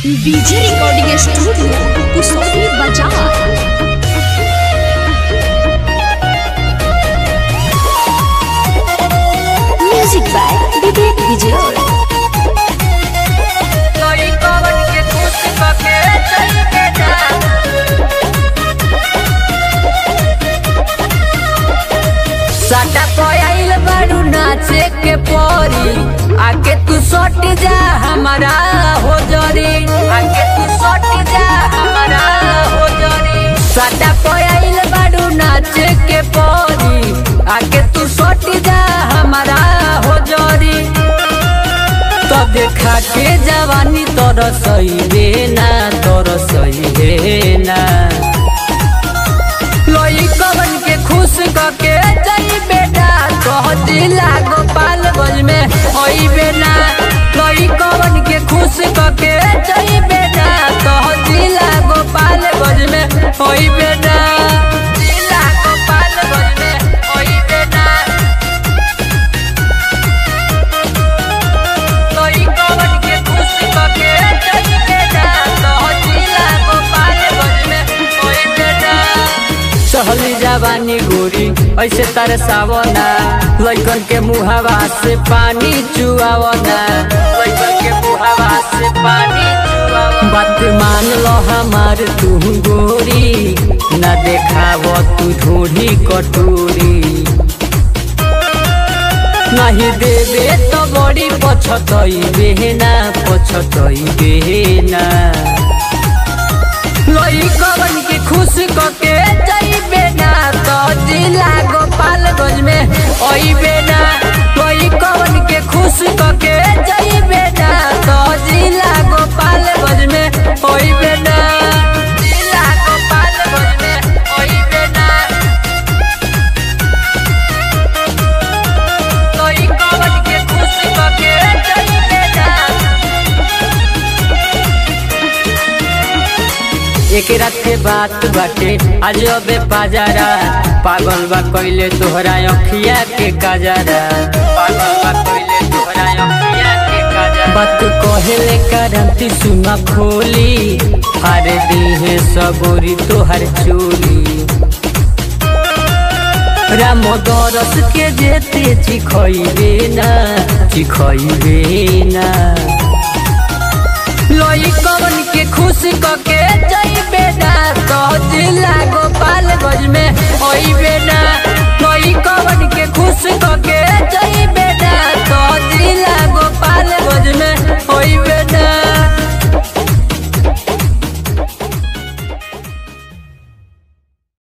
DJ recording studio Kusauli बाजार। Music by विवेक विजय। साटा पयाइल बारू नाचे के परी आके तू सट जा हमारा हो जरी, आके तू सट जा हमारा हो जरी। साटा पयाइल बारू नाचे के परी आके तू सट जा हमारा हो जरी। तो देखा के जवानी तोर सही रे ना, तोर सही रे ना। लोई कवन के खुश करके जाई बेटा कहती लागो पाल गज में होई बेना। लोई कवन के खुश करके जाई बेटा कहती लागो पाल गज में होई बेना। लागो पाल गज में होई बेना। लोई कवन के खुश करके जाई बेटा कहती लागो पाल गज में होई बेना। सहली जवानी गोरी ऐसे तरसावना, लइकन के मुहावा से पानी चुआवना, लइकन के मुहावा से पानी चुआवना। बात मान लो हमार तू गोरी, ना देखाव तू ढूंढी कटोरी। नहीं देवे तो बड़ी पछतई बेना, पछतई बेना। लोई कवन के खुश करके जाई बेना तो जिला गोपाल गंज में ओई बेना। लोई कवन के खुश करके जाई बेना तो जिला गोपाल गंज में ओई बेना। जिला गोपाल गंज में ओई बेना। लोई कवन के खुश करके जाई बेना। एक रात के बात बाटे आज अबे बाजारा, पागल बा कइले तोहरा अखिया के काजरा, पागल बा कइले तोहरा अखिया के काजरा। बात कहेले करंती सुना खोली, हार दी है सबोरी तोहर चोली। राम दरस के जेते चिखइबे ना, चिखइबे ना। लोई कवन के खुश करके जाई बेना तो जिला गोपाल गंज में ओई बेना।